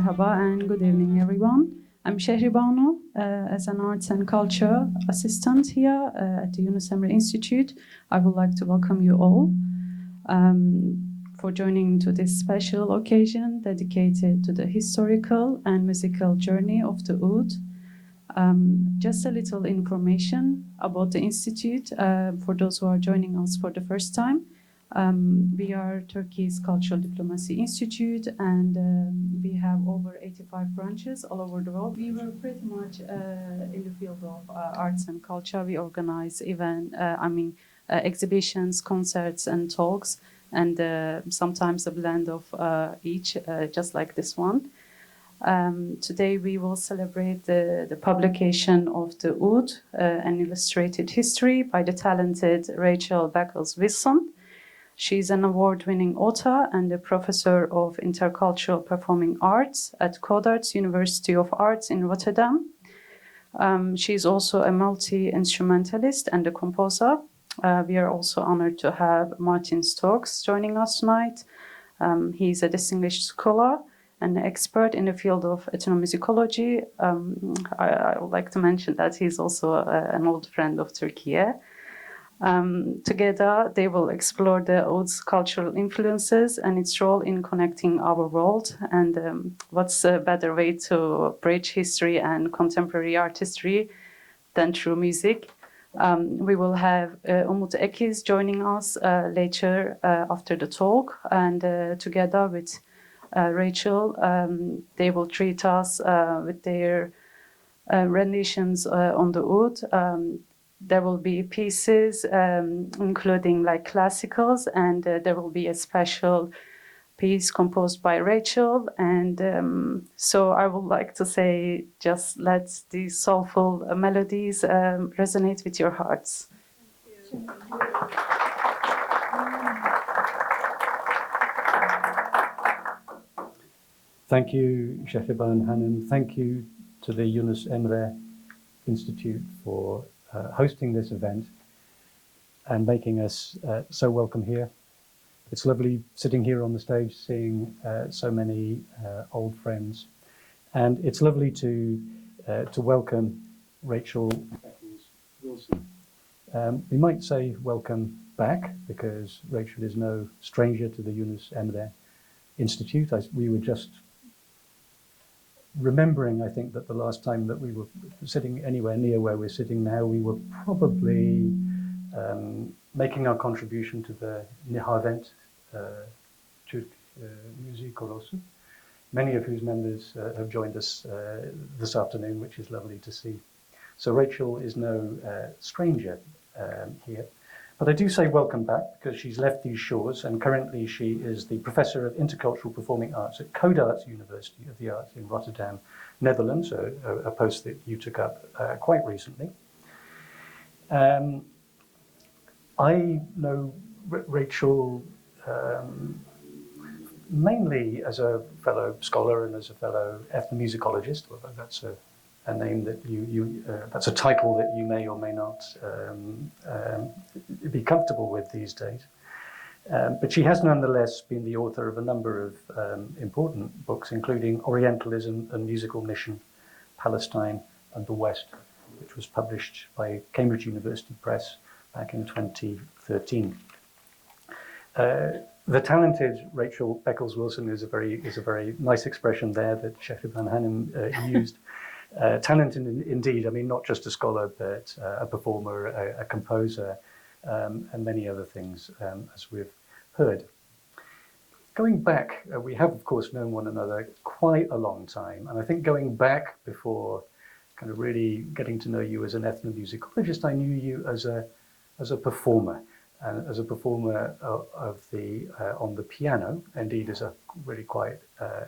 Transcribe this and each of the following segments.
Merhaba and good evening, everyone. I'm Şehribanu, as an arts and culture assistant here at the Yunus Emre Institute. I would like to welcome you all for joining to this special occasion dedicated to the historical and musical journey of the oud. Just a little information about the Institute for those who are joining us for the first time. We are Turkey's Cultural Diplomacy Institute, and we have over 85 branches all over the world. We were pretty much in the field of arts and culture. We organize exhibitions, concerts, and talks, and sometimes a blend of each, just like this one. Today we will celebrate the publication of the oud, an illustrated history by the talented Rachel Beckles Willson. She's an award-winning author and a professor of intercultural performing arts at Codarts University of Arts in Rotterdam. She's also a multi-instrumentalist and a composer. We are also honored to have Martin Stokes joining us tonight. He's a distinguished scholar and expert in the field of ethnomusicology. I would like to mention that he's also an old friend of Turkey. Together, they will explore the oud's cultural influences and its role in connecting our world. And what's a better way to bridge history and contemporary artistry than through music? We will have Umut Ekiz joining us later after the talk. And together with Rachel, they will treat us with their renditions on the oud. There will be pieces including like classicals, and there will be a special piece composed by Rachel. And so I would like to say, just let these soulful melodies resonate with your hearts. Thank you, Şehriban Hanım. Thank you to the Yunus Emre Institute for hosting this event and making us so welcome here. It's lovely sitting here on the stage, seeing so many old friends, and it's lovely to welcome Rachel Beckles Willson. We might say welcome back, because Rachel is no stranger to the Yunus Emre Institute. We were just remembering, I think, that the last time that we were sitting anywhere near where we're sitting now, we were probably making our contribution to the Nihavent Türk Müziği Korosu, many of whose members have joined us this afternoon, which is lovely to see. So Rachel is no stranger here. But I do say welcome back, because she's left these shores, and currently she is the Professor of Intercultural Performing Arts at Codarts University of the Arts in Rotterdam, Netherlands, a post that you took up quite recently. I know Rachel mainly as a fellow scholar and as a fellow ethnomusicologist, although that's a name that that's a title that you may or may not be comfortable with these days. But she has nonetheless been the author of a number of important books, including Orientalism and Musical Mission, Palestine and the West, which was published by Cambridge University Press back in 2013. The talented Rachel Beckles Willson is a very nice expression there that Şehriban Hanım used. Talented indeed, I mean, not just a scholar, but a performer, a composer, and many other things, as we've heard. Going back, we have, of course, known one another quite a long time, and I think going back before kind of really getting to know you as an ethnomusicologist, I knew you as a performer, and as a performer on the piano, indeed as a really quite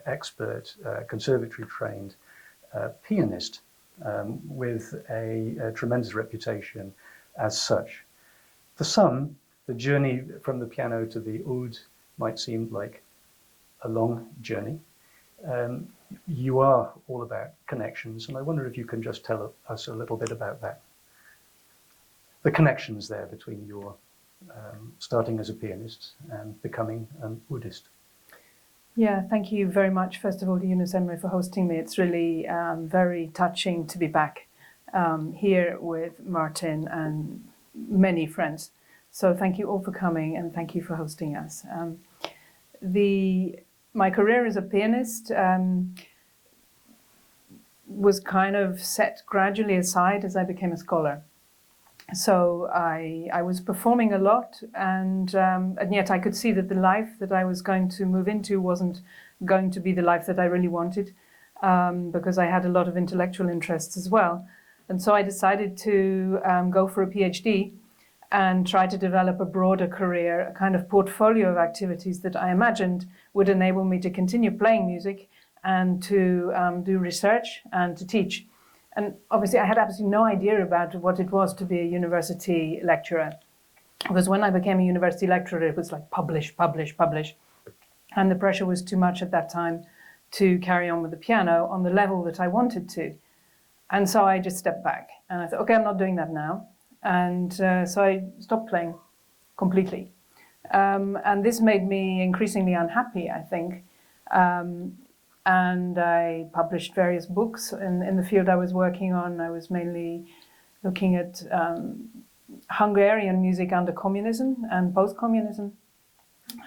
expert, conservatory-trained pianist with a tremendous reputation as such. For some, the journey from the piano to the oud might seem like a long journey. You are all about connections, and I wonder if you can just tell us a little bit about that. The connections there between your starting as a pianist and becoming an oudist. Yeah, thank you very much, first of all, to Yunus, Emre, for hosting me. It's really very touching to be back here with Martin and many friends. So thank you all for coming, and thank you for hosting us. My career as a pianist was kind of set gradually aside as I became a scholar. So I was performing a lot, and yet I could see that the life that I was going to move into wasn't going to be the life that I really wanted, because I had a lot of intellectual interests as well. And so I decided to go for a PhD and try to develop a broader career, a kind of portfolio of activities that I imagined would enable me to continue playing music and to do research and to teach. And obviously I had absolutely no idea about what it was to be a university lecturer. Because when I became a university lecturer, it was like publish, publish, publish. And the pressure was too much at that time to carry on with the piano on the level that I wanted to. And so I just stepped back and I thought, okay, I'm not doing that now. And so I stopped playing completely. And this made me increasingly unhappy, I think. And I published various books in the field I was working on. I was mainly looking at Hungarian music under communism and post-communism.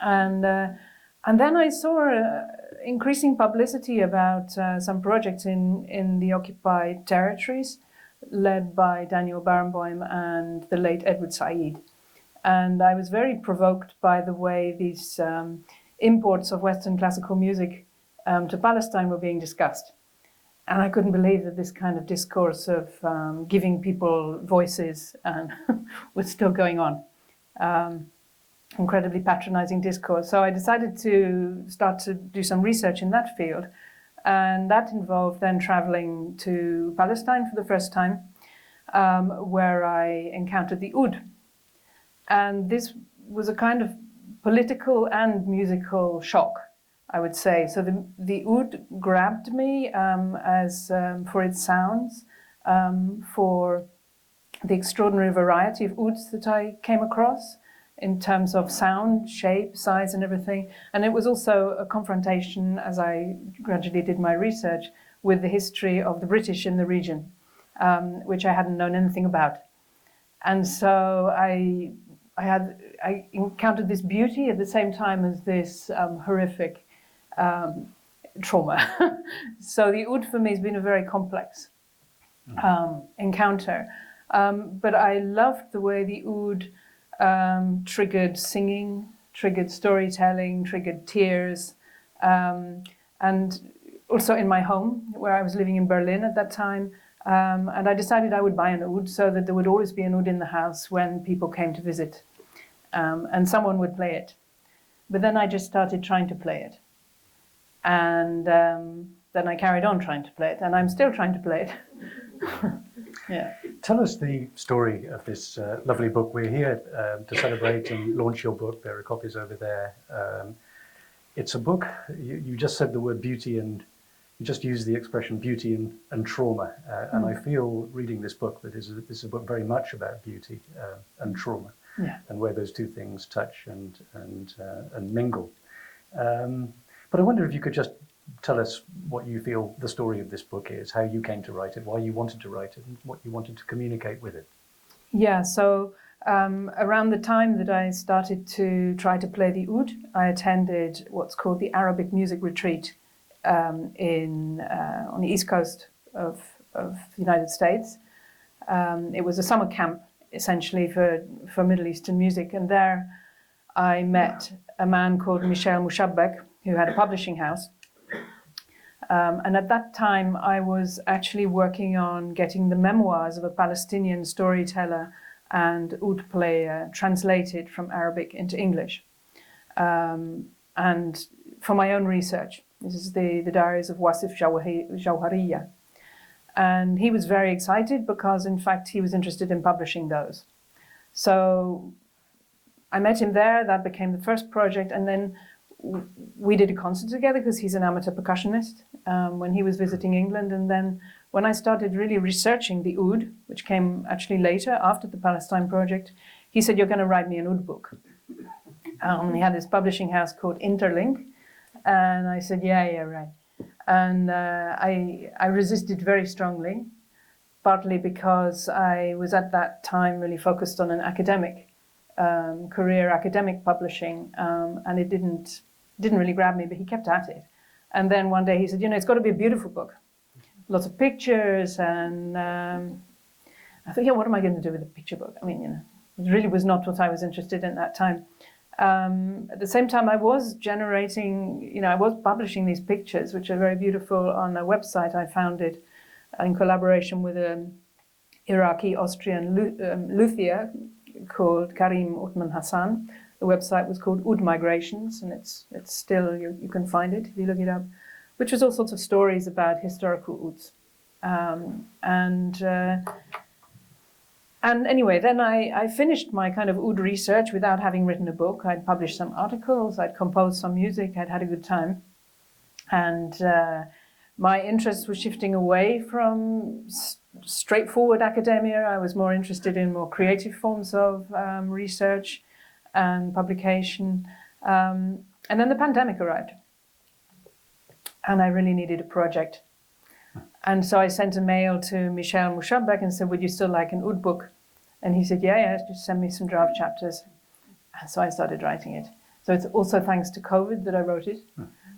And then I saw increasing publicity about some projects in the occupied territories, led by Daniel Barenboim and the late Edward Said. And I was very provoked by the way these imports of Western classical music to Palestine were being discussed. And I couldn't believe that this kind of discourse of giving people voices was still going on. Incredibly patronizing discourse. So I decided to start to do some research in that field. And that involved then traveling to Palestine for the first time, where I encountered the oud. And this was a kind of political and musical shock, I would say. So the oud grabbed me as for its sounds, for the extraordinary variety of ouds that I came across in terms of sound, shape, size, and everything. And it was also a confrontation, as I gradually did my research, with the history of the British in the region, which I hadn't known anything about. And so I encountered this beauty at the same time as this horrific trauma. So the oud for me has been a very complex encounter. But I loved the way the oud triggered singing, triggered storytelling, triggered tears. And also in my home, where I was living in Berlin at that time. And I decided I would buy an oud so that there would always be an oud in the house when people came to visit. And someone would play it. But then I just started trying to play it. And then I carried on trying to play it. And I'm still trying to play it. Yeah. Tell us the story of this lovely book. We're here to celebrate and launch your book. There are copies over there. It's a book, you just said the word beauty, and you just used the expression beauty and trauma. And I feel reading this book that this is a book very much about beauty and trauma, and where those two things touch and mingle. But I wonder if you could just tell us what you feel the story of this book is, how you came to write it, why you wanted to write it, and what you wanted to communicate with it. Yeah, so around the time that I started to try to play the oud, I attended what's called the Arabic Music Retreat on the east coast of the United States. It was a summer camp, essentially, for Middle Eastern music. And there I met a man called Michel Mouchabek, who had a publishing house. And at that time, I was actually working on getting the memoirs of a Palestinian storyteller and oud player translated from Arabic into English. And for my own research, this is the diaries of Wasif Jawhariya. And he was very excited because, in fact, he was interested in publishing those. So I met him there. That became the first project. And then we did a concert together because he's an amateur percussionist when he was visiting England. And then when I started really researching the oud, which came actually later after the Palestine project, he said, "You're going to write me an oud book." He had this publishing house called Interlink, And I said, yeah, right. And I resisted very strongly, partly because I was at that time really focused on an academic career, academic publishing, and it didn't really grab me, but he kept at it. And then one day he said, it's got to be a beautiful book. Lots of pictures, and I thought, what am I going to do with a picture book? I mean, it really was not what I was interested in at that time. At the same time, I was generating, I was publishing these pictures, which are very beautiful, on a website. I founded in collaboration with an Iraqi-Austrian luthier called Karim Utman Hassan. The website was called Oud Migrations, and it's still, you can find it if you look it up, which was all sorts of stories about historical ouds. And anyway, then I finished my kind of oud research without having written a book. I'd published some articles, I'd composed some music, I'd had a good time. And my interests were shifting away from straightforward academia. I was more interested in more creative forms of research and publication. And then the pandemic arrived. And I really needed a project. And so I sent a mail to Michel Mouchabek and said, would you still like an oud book? And he said, yeah, just send me some draft chapters. And so I started writing it. So it's also thanks to COVID that I wrote it.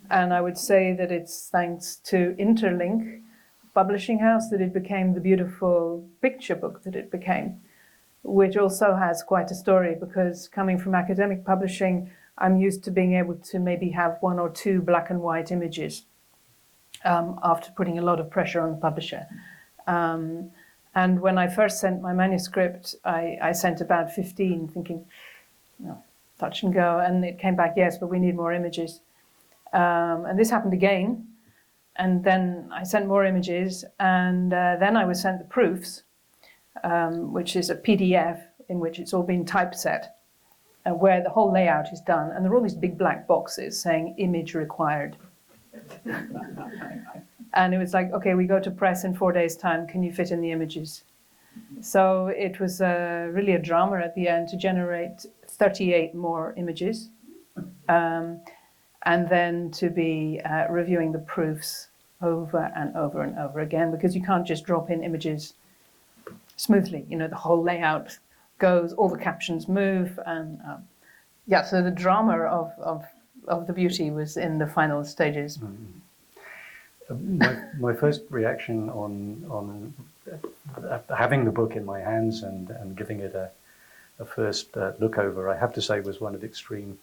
And I would say that it's thanks to Interlink Publishing House that it became the beautiful picture book that it became, which also has quite a story, because coming from academic publishing, I'm used to being able to maybe have 1 or 2 black and white images after putting a lot of pressure on the publisher. And when I first sent my manuscript, I sent about 15, thinking, touch and go. And it came back, yes, but we need more images. And this happened again. And then I sent more images. And then I was sent the proofs, which is a PDF in which it's all been typeset, where the whole layout is done. And there are all these big black boxes saying image required. And it was like, okay, we go to press in 4 days' time. Can you fit in the images? So it was really a drama at the end to generate 38 more images, and then to be reviewing the proofs over and over and over again, because you can't just drop in images smoothly. The whole layout goes, all the captions move, and so the drama of the beauty was in the final stages. My first reaction on having the book in my hands and giving it a first look over, I have to say, was one of extreme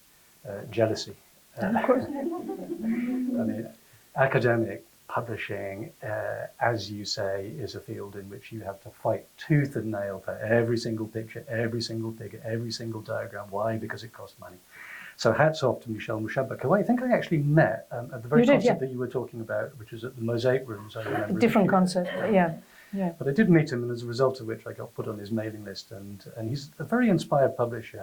jealousy. Of course. I mean, academic publishing, as you say, is a field in which you have to fight tooth and nail for every single picture, every single figure, every single diagram. Why? Because it costs money. So hats off to Michel Mouchabek, who I think I actually met at the very concert that you were talking about, which was at the Mosaic Rooms. I remember. Different concert, yeah. But I did meet him, and as a result of which I got put on his mailing list, and he's a very inspired publisher.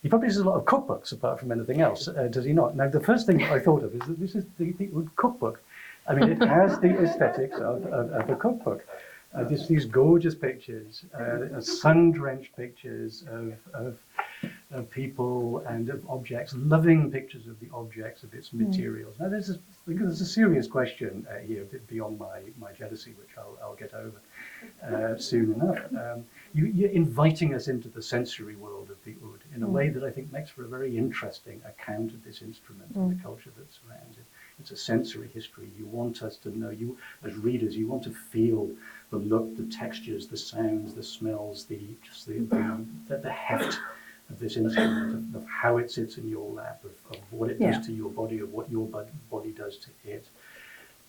He publishes a lot of cookbooks, apart from anything else, does he not? Now, the first thing I thought of is that this is the cookbook. I mean, it has the aesthetics of a cookbook. These gorgeous pictures, sun-drenched pictures of people and of objects, loving pictures of the objects, of its materials. Now, there's a serious question here beyond my jealousy, which I'll get over soon enough. You're inviting us into the sensory world of the oud in a way that I think makes for a very interesting account of this instrument and the culture that surrounds it. It's a sensory history. You want us to know, you as readers, you want to feel the look, the textures, the sounds, the smells, the heft of this instrument, of how it sits in your lap, of what it does to your body, of what your body does to it.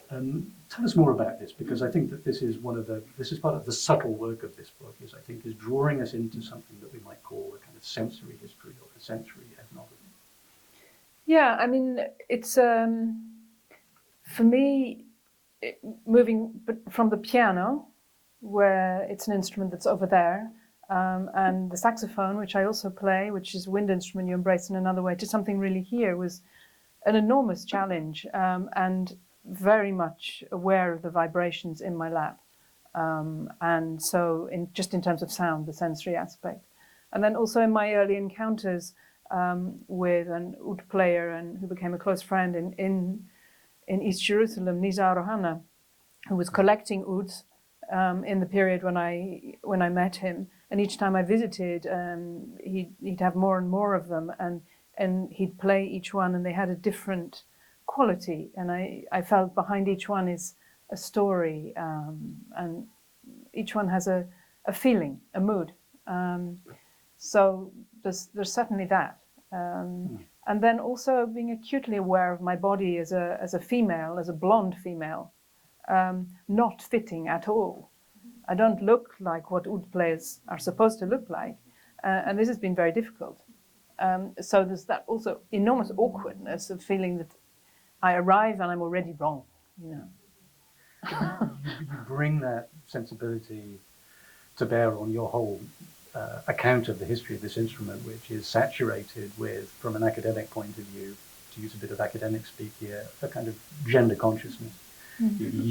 Tell us more about this, because I think that this is part of the subtle work of this book, is drawing us into something that we might call a kind of sensory history or a sensory ethnography. Yeah, I mean, it's for me, moving from the piano, where it's an instrument that's over there, and the saxophone, which I also play, which is a wind instrument you embrace in another way, to something really here was an enormous challenge, and very much aware of the vibrations in my lap. And so just in terms of sound, the sensory aspect. And then also in my early encounters, with an oud player and who became a close friend in East Jerusalem, Nizar Ohana, who was collecting ouds in the period when I met him. And each time I visited, he'd have more and more of them, and he'd play each one, and they had a different quality. And I felt behind each one is a story, and each one has a feeling, a mood. So there's certainly that. And then also being acutely aware of my body as a female, as a blonde female, not fitting at all. I don't look like what oud players are supposed to look like, and this has been very difficult. So there's that also enormous awkwardness of feeling that I arrive and I'm already wrong, you know. You bring that sensibility to bear on your whole account of the history of this instrument, which is saturated with, from an academic point of view, to use a bit of academic speak here, a kind of gender consciousness. Mm-hmm.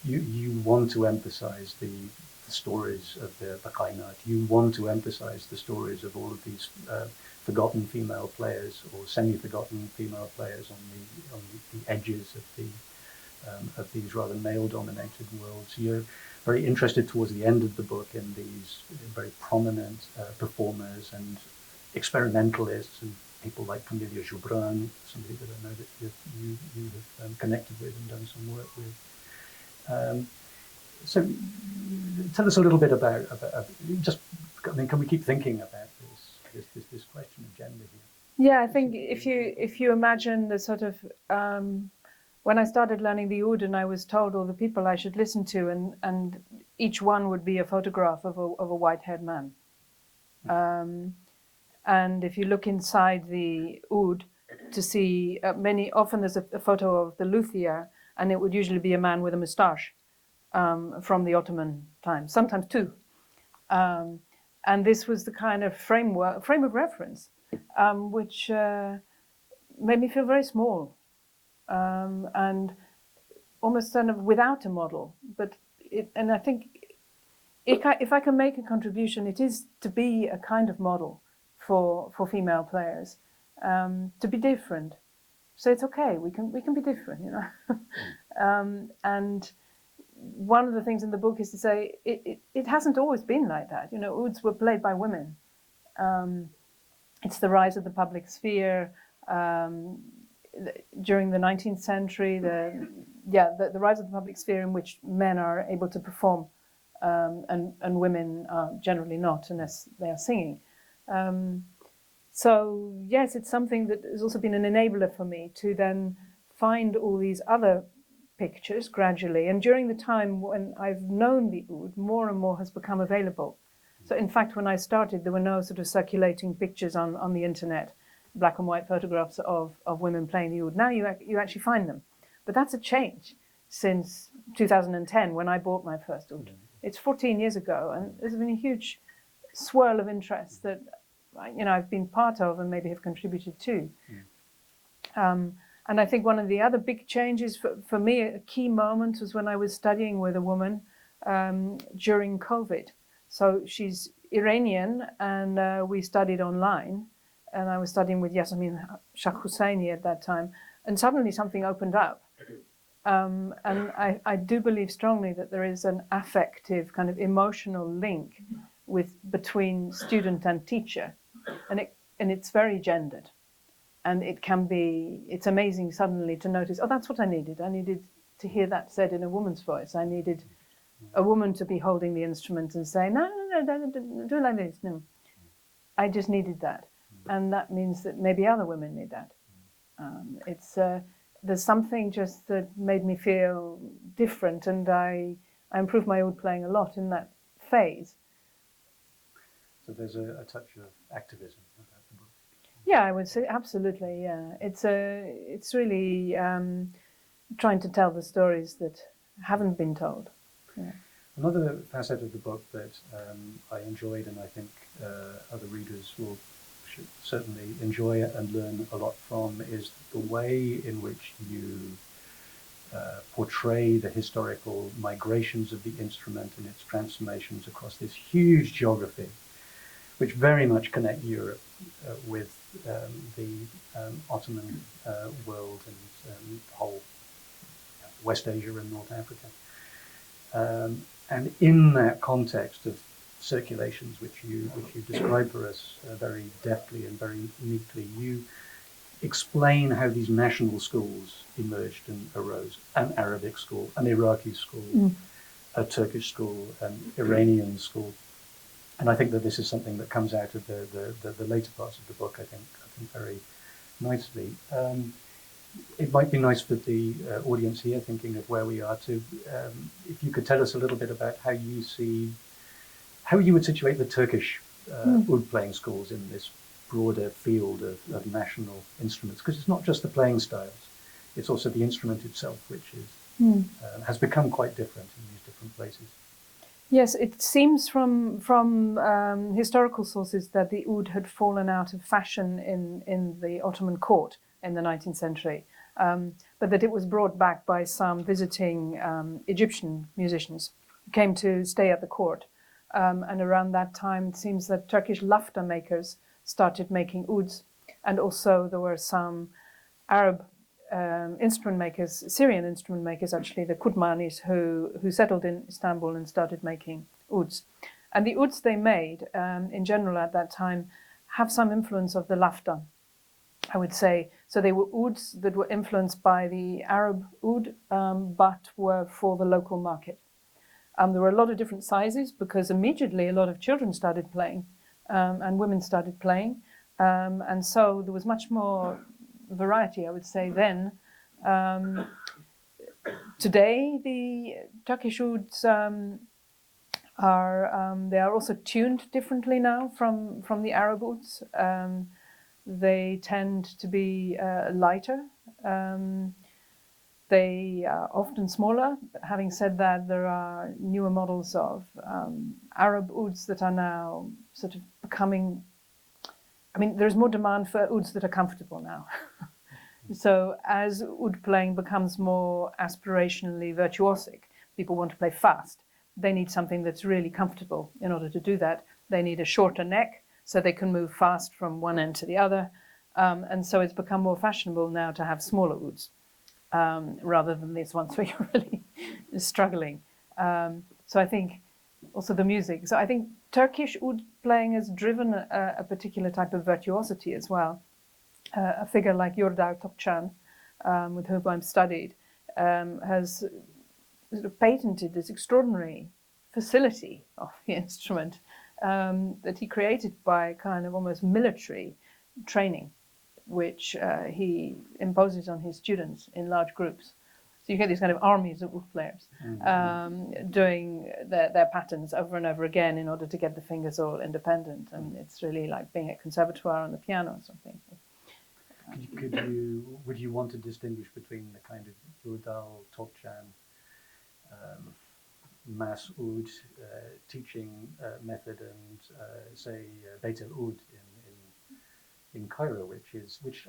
You want to emphasize the stories of the Kainat. You want to emphasize the stories of all of these forgotten female players or semi-forgotten female players on the edges of these rather male-dominated worlds. You're very interested towards the end of the book in these very prominent performers and experimentalists and people like Camilla Joubran, somebody that I know that you have connected with and done some work with. So tell us a little bit about just, I mean, can we keep thinking about this question of gender here? Yeah, I think if you imagine the sort of, when I started learning the oud and I was told all the people I should listen to, and each one would be a photograph of a white-haired man. And if you look inside the oud to see often there's a photo of the luthier, and it would usually be a man with a moustache from the Ottoman times, sometimes two. And this was the kind of frame of reference, which made me feel very small and almost kind of without a model. And I think if I can make a contribution, it is to be a kind of model for female players, to be different. So it's okay, we can be different, you know. And one of the things in the book is to say it hasn't always been like that. You know, ouds were played by women. It's the rise of the public sphere during the 19th century. The rise of the public sphere in which men are able to perform, and women are generally not unless they are singing. So yes, it's something that has also been an enabler for me to then find all these other pictures gradually. And during the time when I've known the oud, more and more has become available. So in fact, when I started, there were no sort of circulating pictures on the internet, black and white photographs of women playing the oud. Now you actually find them. But that's a change since 2010 when I bought my first oud. It's 14 years ago, and there's been a huge swirl of interest that I've been part of and maybe have contributed to. And I think one of the other big changes for me, a key moment, was when I was studying with a woman during COVID. So she's Iranian, and we studied online. And I was studying with Yasemin Shah-Husseini at that time. And suddenly something opened up. And I do believe strongly that there is an affective, kind of emotional link between student and teacher. And it's very gendered. And it's amazing suddenly to notice, oh, that's what I needed. I needed to hear that said in a woman's voice. I needed a woman to be holding the instrument and saying, no, do it like this, no. I just needed that. And that means that maybe other women need that. There's something just that made me feel different, and I improved my oud playing a lot in that phase. So there's a touch of activism about the book. Yeah, I would say absolutely. Yeah, it's really trying to tell the stories that haven't been told. Yeah. Another facet of the book that I enjoyed, and I think other readers will certainly enjoy and learn a lot from, is the way in which you portray the historical migrations of the instrument and its transformations across this huge geography. which very much connect Europe with the Ottoman world and the whole West Asia and North Africa. And in that context of circulations, which you describe for us very deftly and very neatly, you explain how these national schools emerged and arose: an Arabic school, an Iraqi school, a Turkish school, an Iranian school. And I think that this is something that comes out of the later parts of the book, I think very nicely. It might be nice for the audience here, thinking of where we are, to if you could tell us a little bit about how you would situate the Turkish oud playing schools in this broader field of national instruments, because it's not just the playing styles, it's also the instrument itself, which is has become quite different in these different places. Yes, it seems from historical sources that the oud had fallen out of fashion in the Ottoman court in the 19th century, but that it was brought back by some visiting Egyptian musicians who came to stay at the court. And around that time, it seems that Turkish lafta makers started making ouds, and also there were some Arab instrument makers, Syrian instrument makers, actually, the Kutmanis, who settled in Istanbul and started making ouds. And the ouds they made, in general at that time, have some influence of the lafta, I would say. So they were ouds that were influenced by the Arab oud, but were for the local market. There were a lot of different sizes, because immediately a lot of children started playing and women started playing. And so there was much more variety, I would say, then. Today, the Turkish ouds are also tuned differently now from the Arab ouds. They tend to be lighter. They are often smaller. Having said that, there are newer models of Arab ouds that are now sort of becoming, I mean, there's more demand for ouds that are comfortable now. So as oud playing becomes more aspirationally virtuosic, people want to play fast. They need something that's really comfortable. In order to do that, they need a shorter neck so they can move fast from one end to the other. And so it's become more fashionable now to have smaller ouds. Rather than these ones where you're really struggling. So I think also the music. So I think Turkish oud playing has driven a particular type of virtuosity as well. A figure like Yurdar Tokcan, with whom I've studied, has sort of patented this extraordinary facility of the instrument that he created by kind of almost military training, which he imposes on his students in large groups. So you get these kind of armies of oud players doing their patterns over and over again in order to get the fingers all independent. And it's really like being at conservatoire on the piano or something. Would you want to distinguish between the kind of Yurdal, Tokcan, mass oud teaching method and say Beit el-Oud in Cairo, which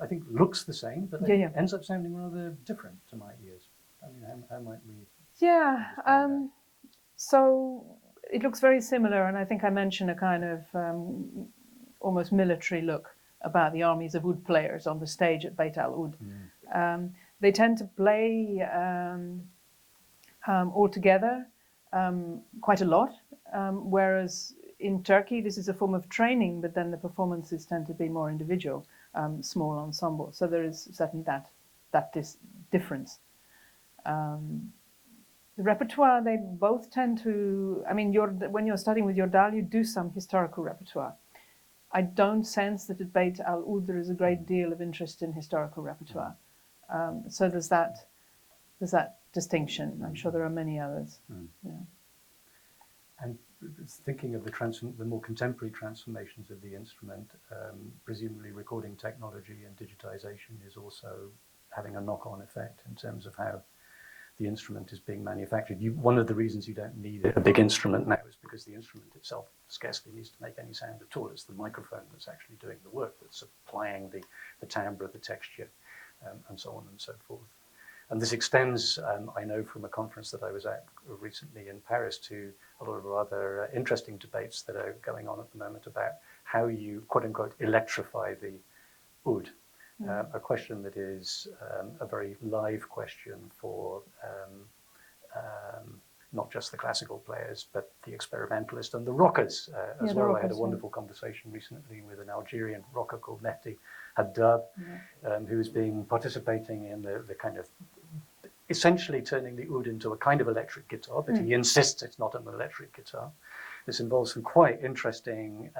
I think looks the same, but ends up sounding rather different to my ears. I mean, how might we? Yeah, so it looks very similar, and I think I mentioned a kind of almost military look about the armies of oud players on the stage at Beit el-Oud. They tend to play all together quite a lot, whereas in Turkey, this is a form of training, but then the performances tend to be more individual, small ensemble. So there is certainly that difference. The repertoire, they both tend to, I mean, when you're studying with Yurdal, you do some historical repertoire. I don't sense that at Beit el-Oud there is a great deal of interest in historical repertoire. So there's that distinction. I'm sure there are many others. Yeah. And thinking of the more contemporary transformations of the instrument, presumably recording technology and digitization is also having a knock-on effect in terms of how the instrument is being manufactured. One of the reasons you don't need a big instrument now is because the instrument itself scarcely needs to make any sound at all. It's the microphone that's actually doing the work, that's supplying the timbre, the texture, and so on and so forth. And this extends, I know from a conference that I was at recently in Paris, to a lot of other interesting debates that are going on at the moment about how you, quote unquote, electrify the oud. A question that is a very live question for not just the classical players, but the experimentalists and the rockers as well. Rockers, I had a wonderful conversation recently with an Algerian rocker called Mehdi Haddad, who's been participating in the kind of, essentially turning the oud into a kind of electric guitar, but he insists it's not an electric guitar. This involves some quite interesting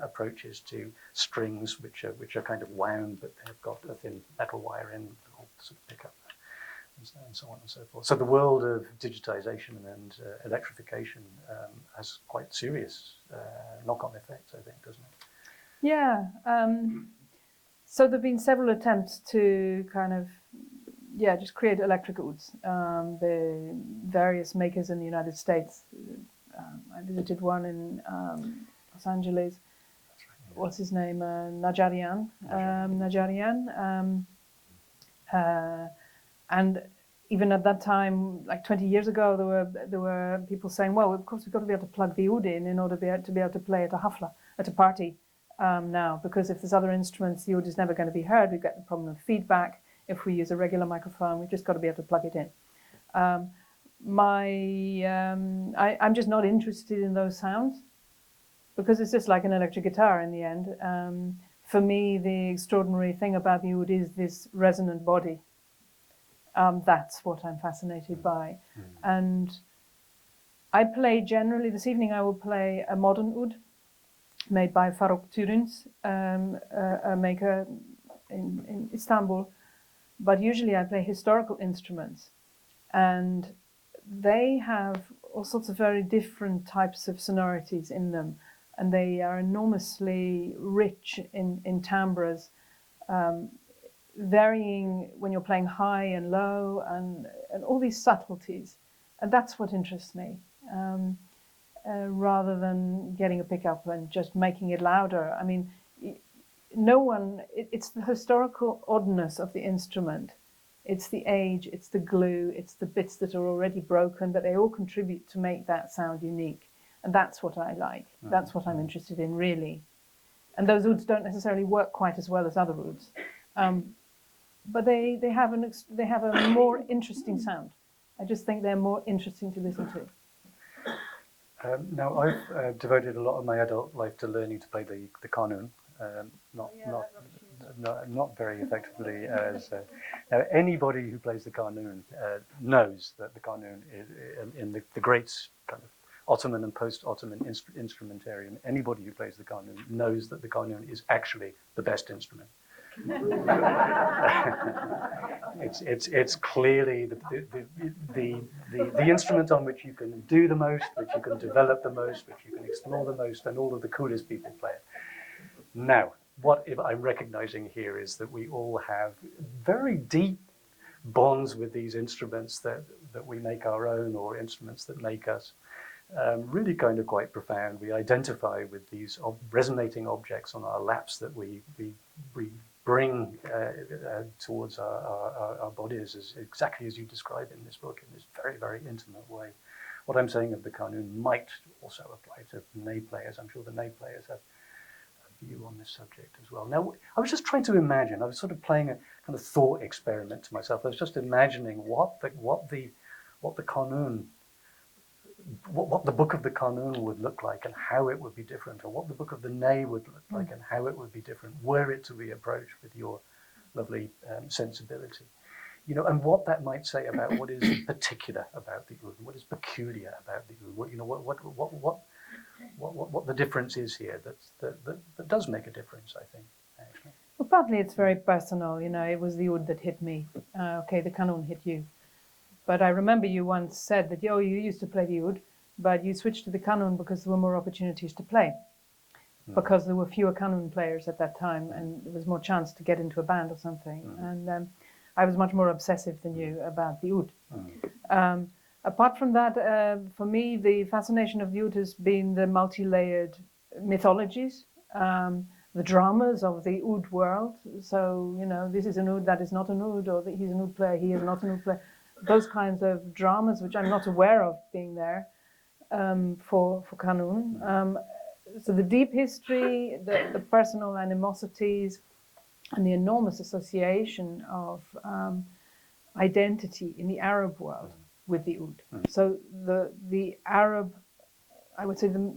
approaches to strings, which are kind of wound, but they've got a thin metal wire in that will sort of pick up, and so on and so forth. So the world of digitization and electrification has quite serious knock-on effects, I think, doesn't it? Yeah. So there have been several attempts to kind of, just create electric ouds. The various makers in the United States. I visited one in Los Angeles. That's right, yeah. What's his name? Najarian. And even at that time, like 20 years ago, there were people saying, well, of course, we've got to be able to plug the oud in order to be able to play at a hafla, at a party now, because if there's other instruments, the oud is never going to be heard. We get the problem of feedback. If we use a regular microphone, we've just got to be able to plug it in. I'm just not interested in those sounds, because it's just like an electric guitar in the end. For me, the extraordinary thing about the oud is this resonant body. That's what I'm fascinated by. And I play generally, this evening I will play a modern oud made by Faruk Türüns, a maker in Istanbul. But usually I play historical instruments, and they have all sorts of very different types of sonorities in them, and they are enormously rich in timbres, varying when you're playing high and low, and all these subtleties. And that's what interests me, rather than getting a pickup and just making it louder. I mean, it's the historical oddness of the instrument. It's the age, it's the glue, it's the bits that are already broken, but they all contribute to make that sound unique. And that's what I like. That's what I'm interested in, really. And those ouds don't necessarily work quite as well as other ouds. But they have a more interesting sound. I just think they're more interesting to listen to. Now, I've devoted a lot of my adult life to learning to play the qanun. Not very effectively. Now, anybody who plays the qanun knows that the qanun is in the great kind of Ottoman and post-Ottoman instrumentarium. Anybody who plays the qanun knows that the qanun is actually the best instrument. It's clearly the instrument on which you can do the most, which you can develop the most, which you can explore the most, and all of the coolest people play it. Now, what I'm recognizing here is that we all have very deep bonds with these instruments that we make our own, or instruments that make us, really kind of quite profound. We identify with these resonating objects on our laps that we bring towards our bodies, exactly as you describe in this book, in this very, very intimate way. What I'm saying of the qanun might also apply to ney players. I'm sure the ney players have a view on this subject as well. Now, I was just trying to imagine, I was sort of playing a kind of thought experiment to myself. I was just imagining what the qanun, what the book of the qanun would look like and how it would be different, or what the book of the ney would look like and how it would be different, were it to be approached with your lovely sensibility. You know, and what that might say about what is particular about the oud, what is peculiar about the oud, what the difference is here that does make a difference, I think, actually. Well, partly it's very personal, you know, it was the oud that hit me. Okay, the qanun hit you. But I remember you once said that, you used to play the oud, but you switched to the qanun because there were more opportunities to play. Because there were fewer qanun players at that time, and there was more chance to get into a band or something. And I was much more obsessive than you about the oud. Apart from that, for me, the fascination of the oud has been the multi-layered mythologies. the dramas of the oud world. So, you know, this is an oud, that is not an oud, or he's an oud player, he is not an oud player. Those kinds of dramas, which I'm not aware of being there for Kanun. So the deep history, the personal animosities, and the enormous association of identity in the Arab world with the oud. So the Arab, I would say the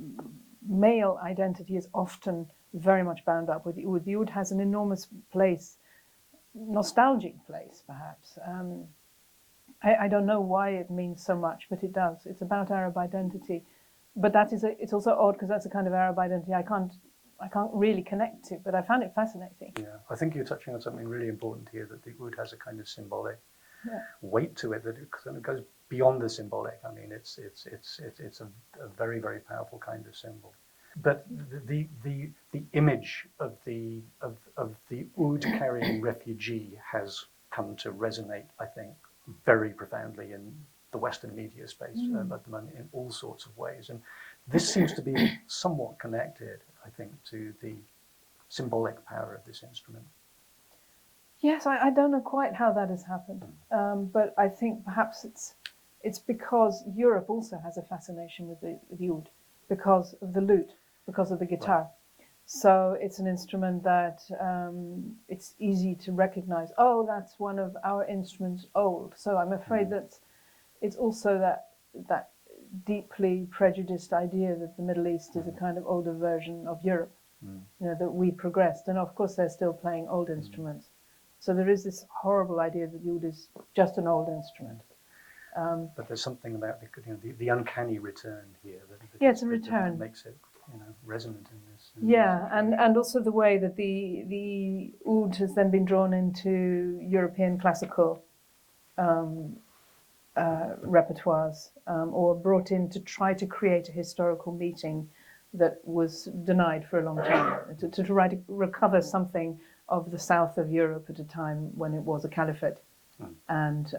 male identity is often very much bound up with the oud. The oud has an enormous place, nostalgic place perhaps. I don't know why it means so much, but it does. It's about Arab identity. But it's also odd because that's a kind of Arab identity I can't really connect to, but I found it fascinating. Yeah, I think you're touching on something really important here, that the oud has a kind of symbolic weight to it, that it kind of goes beyond the symbolic. I mean, it's a very, very powerful kind of symbol. But the image of the oud carrying refugee has come to resonate, I think, very profoundly in the Western media space at the moment in all sorts of ways. And this seems to be somewhat connected, I think, to the symbolic power of this instrument. Yes, I don't know quite how that has happened, but I think perhaps it's because Europe also has a fascination with the oud, because of the lute, because of the guitar. Right. So it's an instrument that it's easy to recognize. Oh, that's one of our instruments, old. So I'm afraid that it's also that deeply prejudiced idea that the Middle East is a kind of older version of Europe. You know, that we progressed, and of course they're still playing old instruments. So there is this horrible idea that the oud is just an old instrument. But there's something about the uncanny return here. It's a return. That makes it, you know, resonant in this. And also the way that the oud has then been drawn into European classical repertoires, or brought in to try to create a historical meeting that was denied for a long time, to try to recover something of the south of Europe at a time when it was a caliphate. And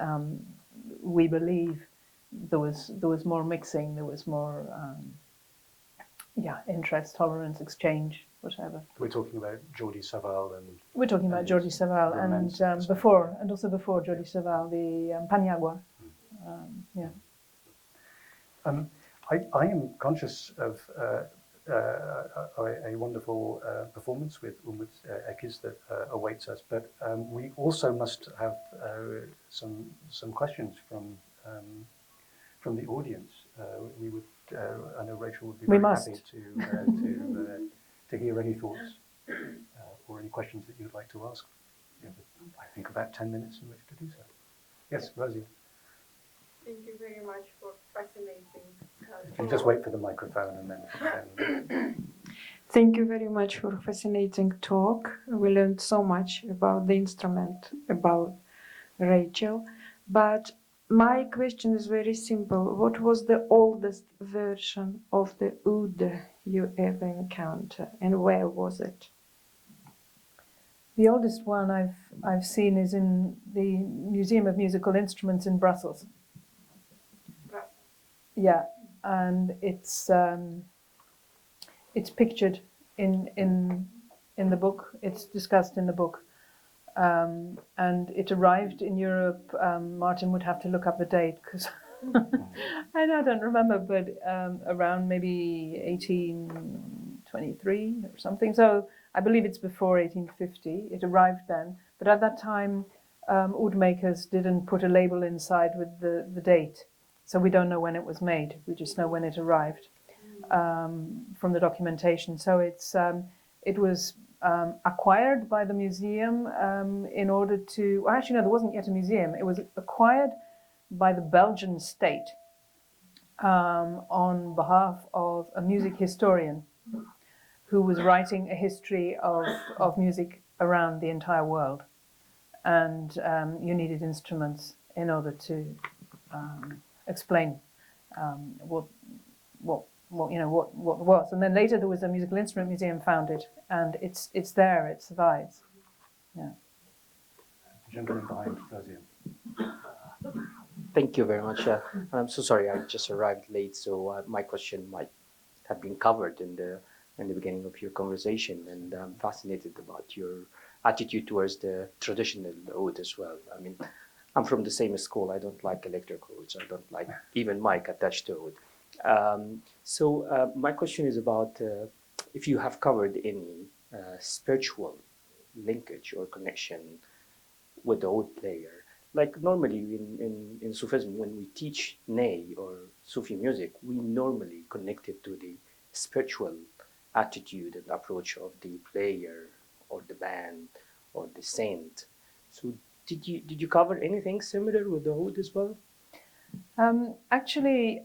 we believe there was more mixing, there was more interest, tolerance, exchange, whatever. We're talking about Jordi Savall and... We're talking about Jordi Savall and before, and also before Jordi Savall, the Paniagua. I am conscious of a wonderful performance with Umut Ekiz that awaits us, but we also must have some questions from the audience. We would, I know Rachel would be very happy to hear any thoughts or any questions that you'd like to ask. You have, I think, about 10 minutes in which to do so. Yes, Rosie. Thank you very much for fascinating You just wait for the microphone and then... Thank you very much for a fascinating talk. We learned so much about the instrument, about Rachel. But my question is very simple. What was the oldest version of the oud you ever encountered, and where was it? The oldest one I've seen is in the Museum of Musical Instruments in Brussels. Yeah, and it's pictured in the book. It's discussed in the book, and it arrived in Europe. Martin would have to look up the date because I don't remember, but around maybe 1823 or something. So I believe it's before 1850. It arrived then, but at that time, oud makers didn't put a label inside with the date. So we don't know when it was made. We just know when it arrived from the documentation. So it was acquired by the museum in order to... Well, actually, no, there wasn't yet a museum. It was acquired by the Belgian state on behalf of a music historian who was writing a history of music around the entire world. And you needed instruments in order to... explain what was, and then later there was a musical instrument museum founded, and it's there, it survives. Yeah. Gentleman behind Rosie. Thank you very much. I'm so sorry, I just arrived late, so my question might have been covered in the in the beginning of your conversation, and I'm fascinated about your attitude towards the traditional oud as well. I mean, I'm from the same school. I don't like electric ouds. I don't like even mic attached to oud. My question is about if you have covered any spiritual linkage or connection with the oud player. Like normally in Sufism, when we teach Ney or Sufi music, we normally connect it to the spiritual attitude and approach of the player or the band or the saint. So did you cover anything similar with the oud as well? Actually,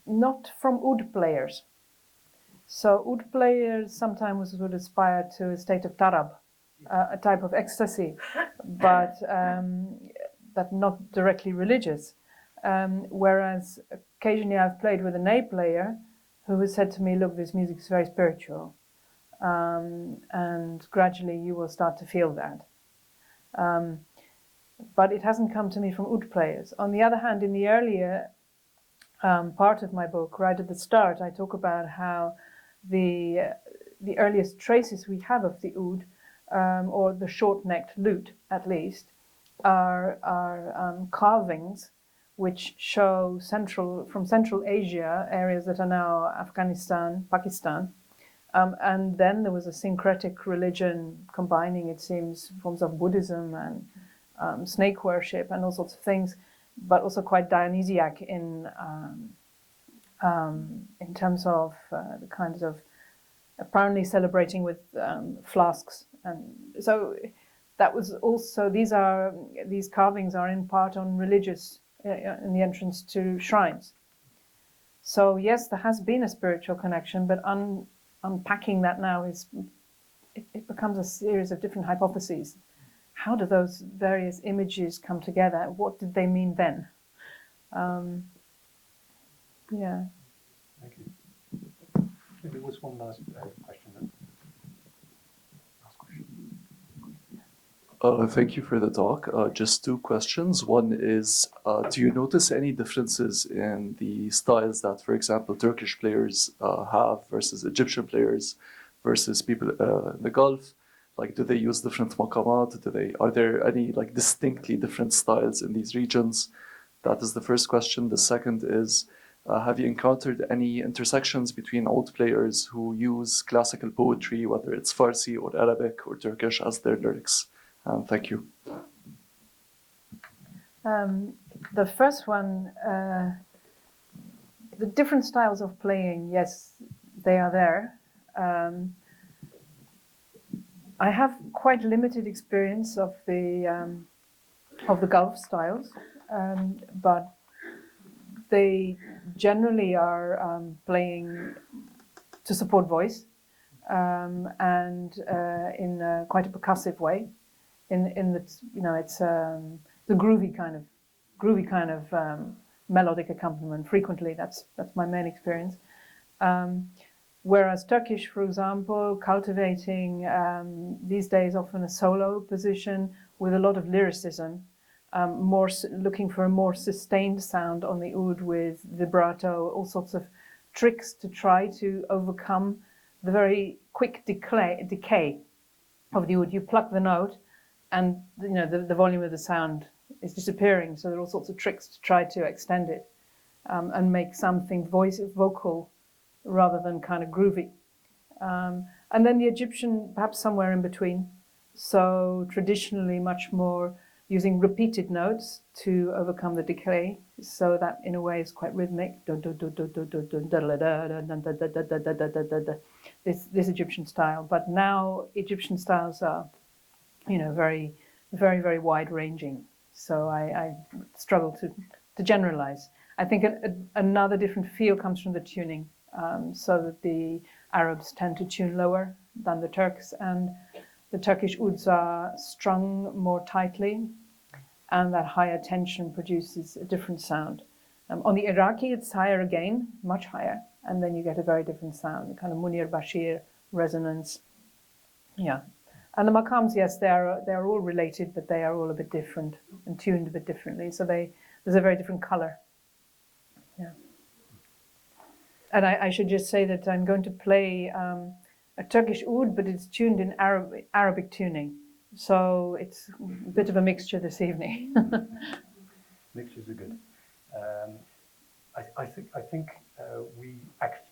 not from oud players. So oud players sometimes would aspire to a state of tarab, a type of ecstasy, but that not directly religious. Whereas occasionally I've played with a Ney player who has said to me, look, this music is very spiritual, and gradually you will start to feel that. But it hasn't come to me from oud players. On the other hand, in the earlier part of my book, right at the start, I talk about how the earliest traces we have of the oud, or the short-necked lute at least, are carvings which show from Central Asia, areas that are now Afghanistan, Pakistan. And then there was a syncretic religion combining, it seems, forms of Buddhism and snake worship and all sorts of things, but also quite Dionysiac in terms of the kinds of apparently celebrating with flasks. And so that was also, these carvings are in part on religious, in the entrance to shrines. So yes, there has been a spiritual connection, but unpacking that now it becomes a series of different hypotheses. How do those various images come together? What did they mean then? Yeah. Thank you. Maybe there was one last question. Last question. Thank you for the talk. Just two questions. One is, do you notice any differences in the styles that, for example, Turkish players have versus Egyptian players versus people in the Gulf? Like, do they use different maqamat? Are there any like distinctly different styles in these regions? That is the first question. The second is, have you encountered any intersections between oud players who use classical poetry, whether it's Farsi or Arabic or Turkish, as their lyrics? Thank you. The first one, the different styles of playing, yes, they are there. I have quite limited experience of the Gulf styles, but they generally are playing to support voice, and in quite a percussive way. In the, you know, it's the groovy kind of melodic accompaniment. Frequently, that's my main experience. Whereas Turkish, for example, cultivating these days often a solo position with a lot of lyricism, more looking for a more sustained sound on the oud with vibrato, all sorts of tricks to try to overcome the very quick decay of the oud. You pluck the note, and you know the volume of the sound is disappearing. So there are all sorts of tricks to try to extend it and make something vocal rather than kind of groovy. And then the Egyptian, perhaps somewhere in between. So traditionally much more using repeated notes to overcome the decay, so that in a way is quite rhythmic. This Egyptian style. But now Egyptian styles are, you know, very, very, very wide-ranging. So I struggle to generalize. I think another different feel comes from the tuning, so that the Arabs tend to tune lower than the Turks, and the Turkish ouds are strung more tightly, and that higher tension produces a different sound. On the Iraqi, it's higher again, much higher, and then you get a very different sound, kind of Munir Bashir resonance. Yeah. And the maqams, yes, they're all related, but they are all a bit different and tuned a bit differently. So there's a very different color. Yeah. And I should just say that I'm going to play a Turkish oud, but it's tuned in Arabic tuning. So it's a bit of a mixture this evening. Mixtures are good. I think we actually.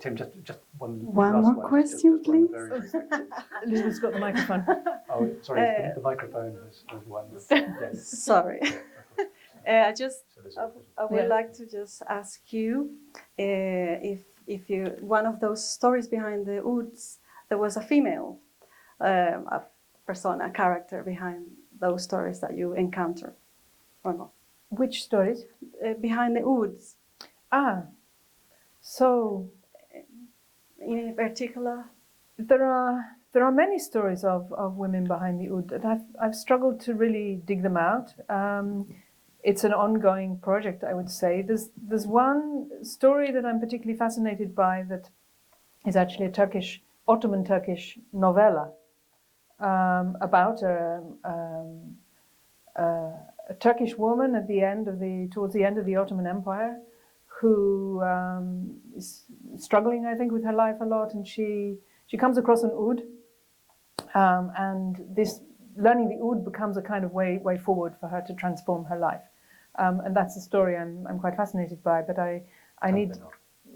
Tim, just one last more one, question, just one please. very quick one. Elizabeth's got the microphone. Oh, sorry, the microphone has one. Yes. Sorry. I would Yeah. like to just ask you if you one of those stories behind the ouds, there was a female, a persona, a character behind those stories that you encounter, or not? Which stories? Behind the ouds, So in particular. there are many stories of women behind the oud, and I've struggled to really dig them out. It's an ongoing project, I would say. There's one story that I'm particularly fascinated by that is actually a Ottoman Turkish novella about a Turkish woman towards the end of the Ottoman Empire, who is struggling, I think, with her life a lot, and she comes across an oud, and this learning the oud becomes a kind of way forward for her to transform her life, and that's a story I'm quite fascinated by. But I need.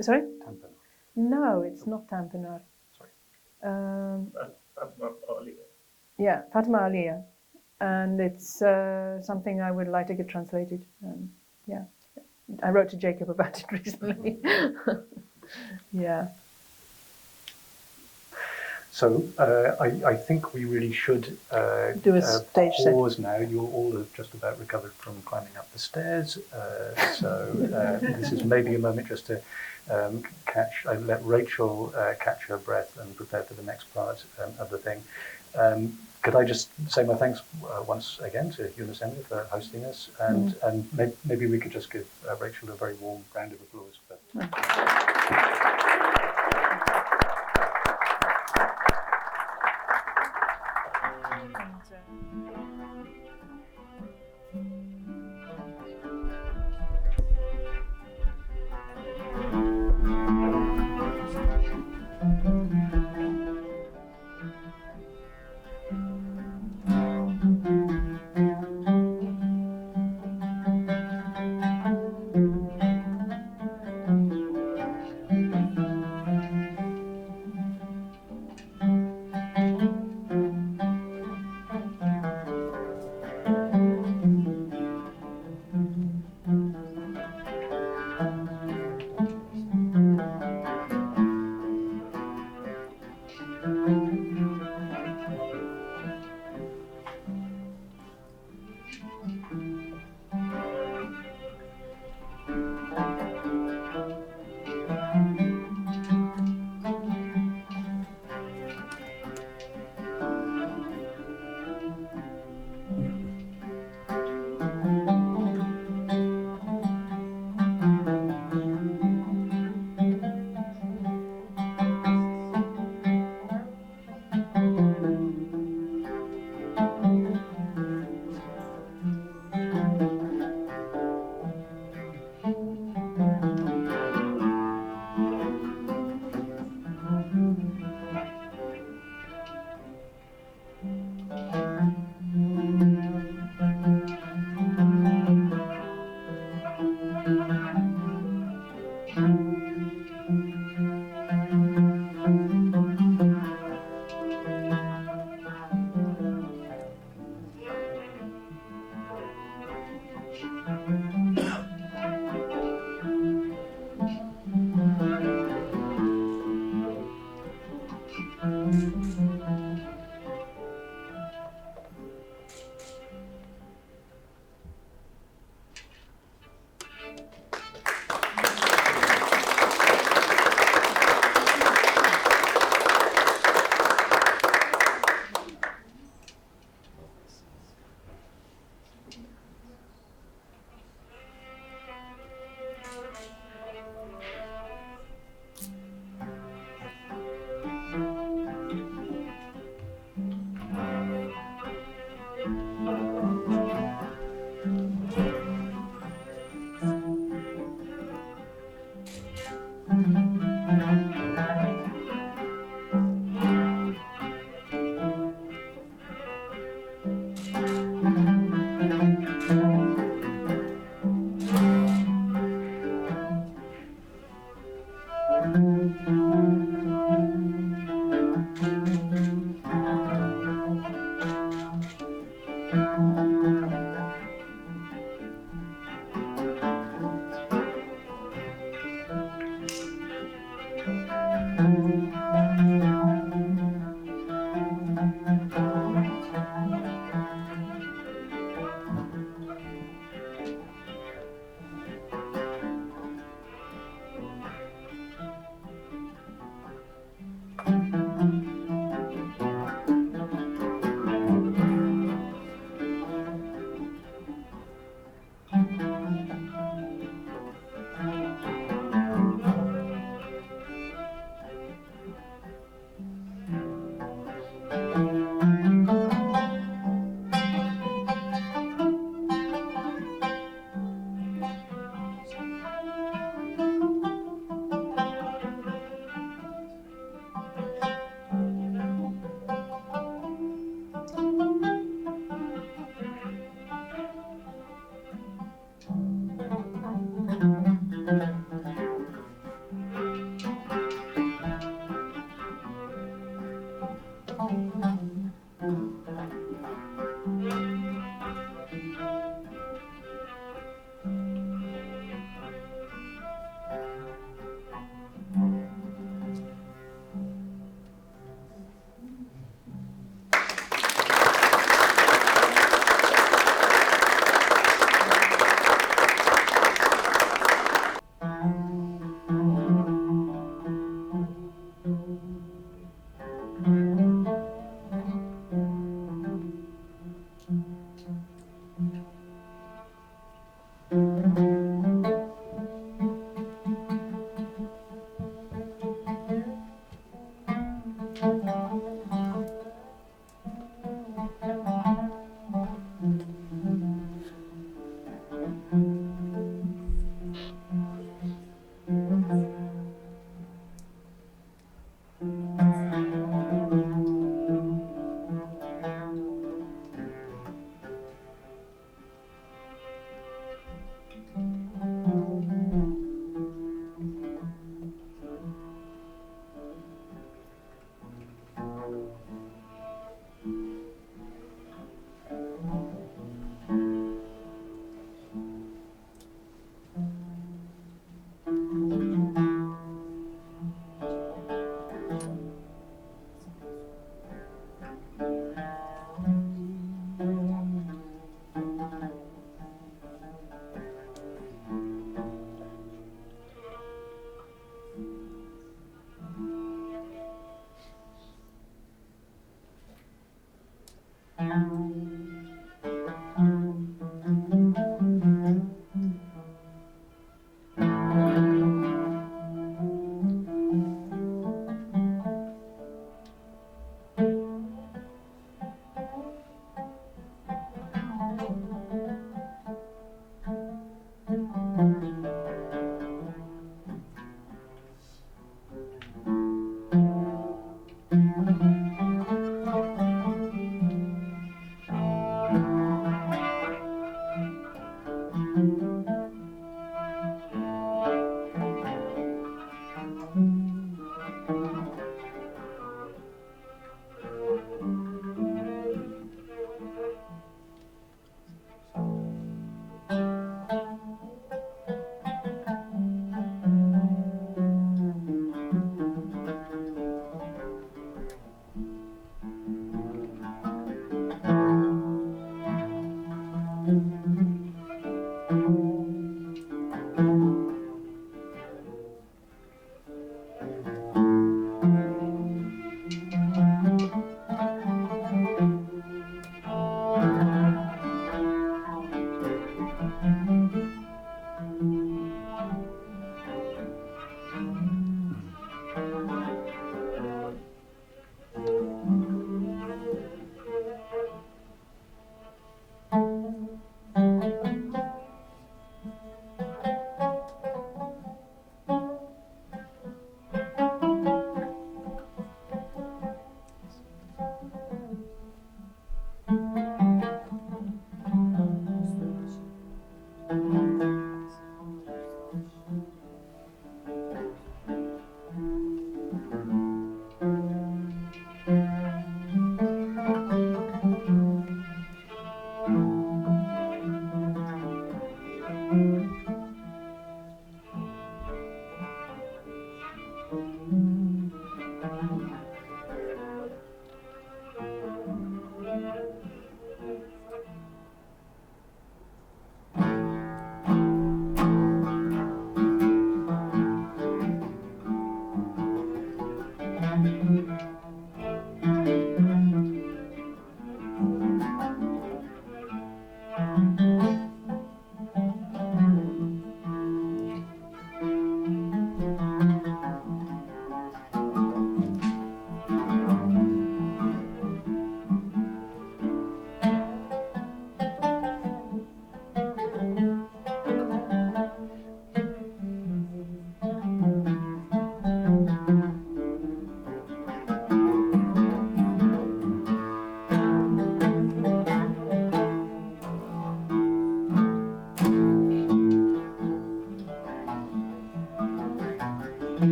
Sorry? Tampenor. No, it's not Tampenor. Sorry. Yeah, Fatima Aliya, and it's something I would like to get translated. Yeah, I wrote to Jacob about it recently. Yeah. So I think we really should Do a stage set. pause now. You all have just about recovered from climbing up the stairs. This is maybe a moment just to let Rachel catch her breath and prepare for the next part of the thing. Could I just say my thanks once again to Yunus Emre for hosting us, and maybe we could just give Rachel a very warm round of applause.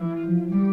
Mm-hmm.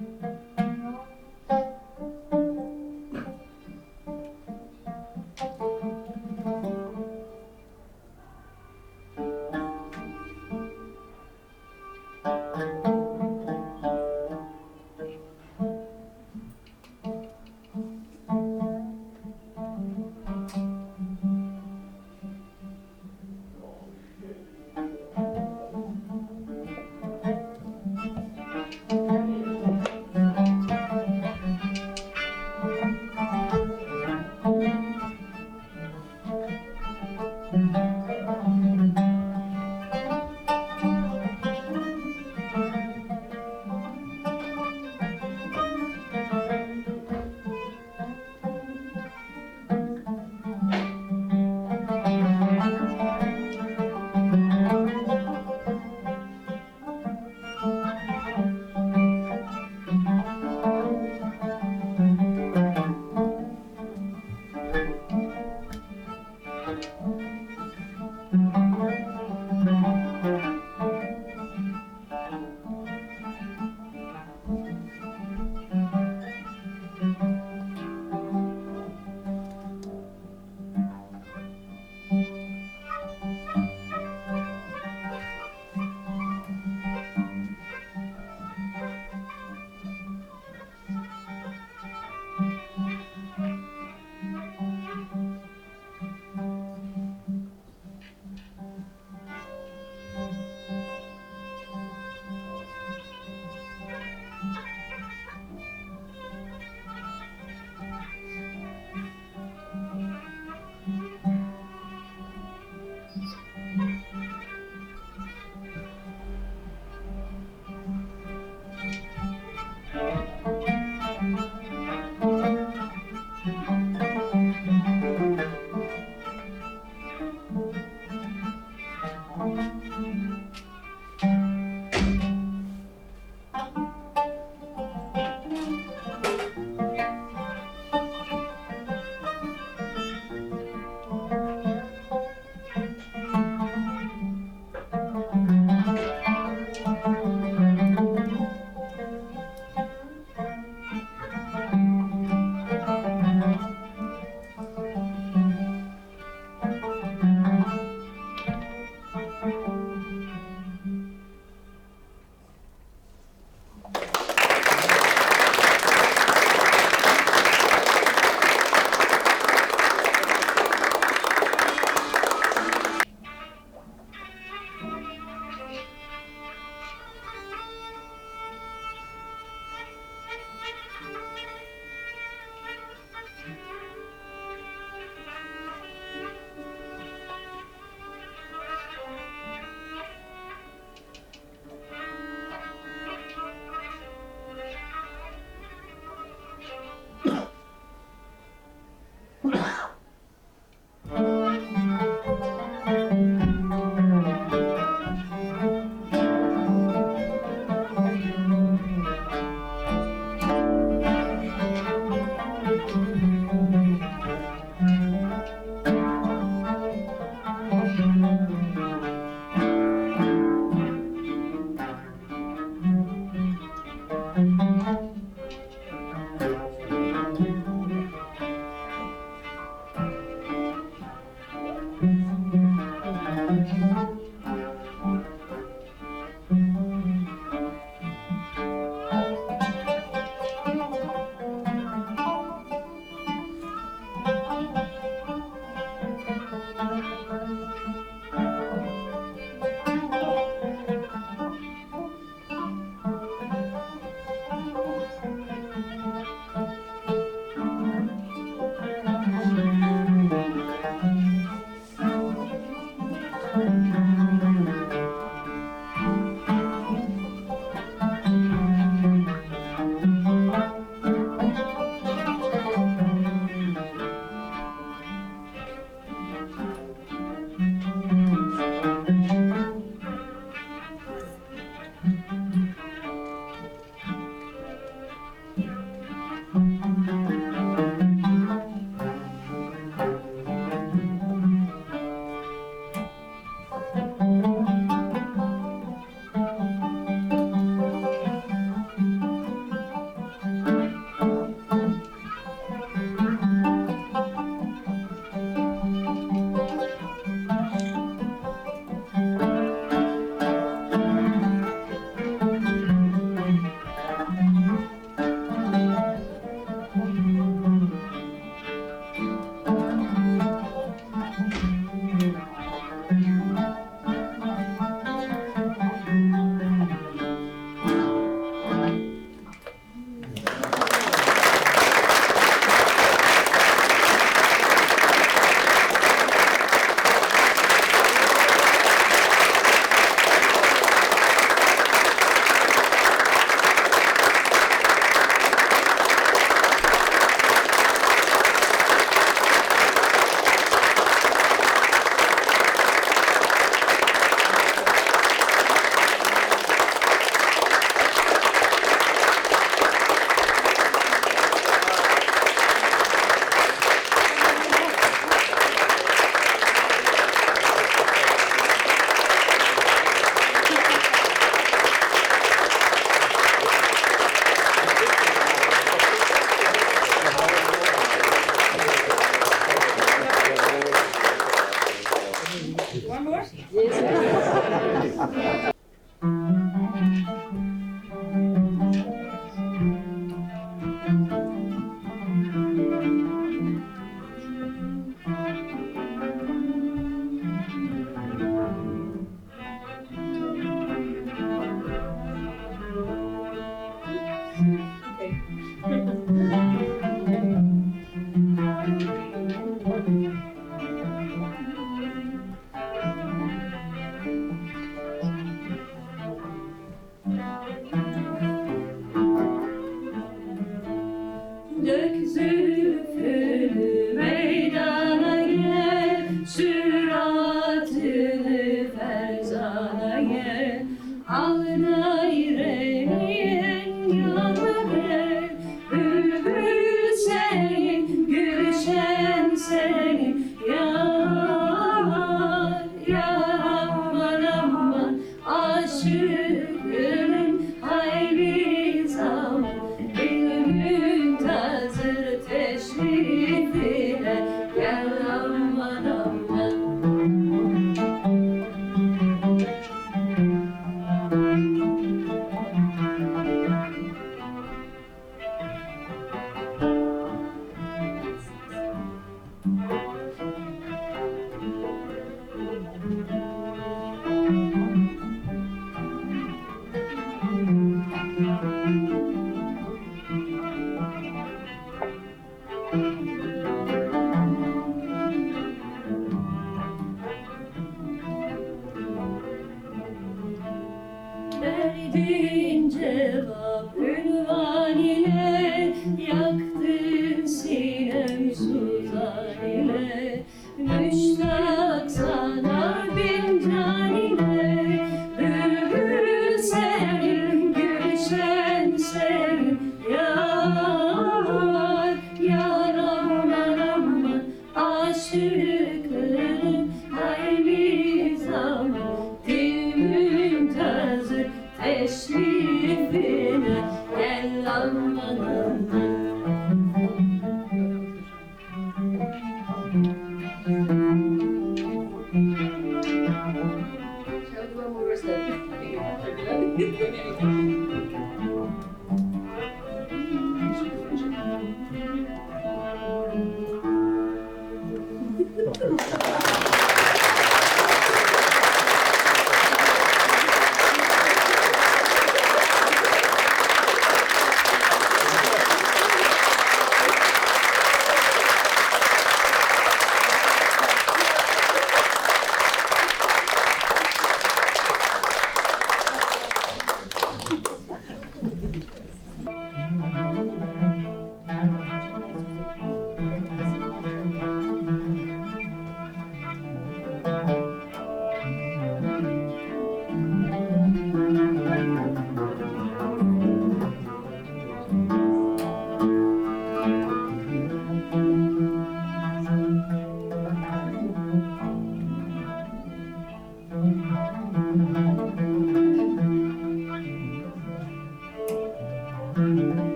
you.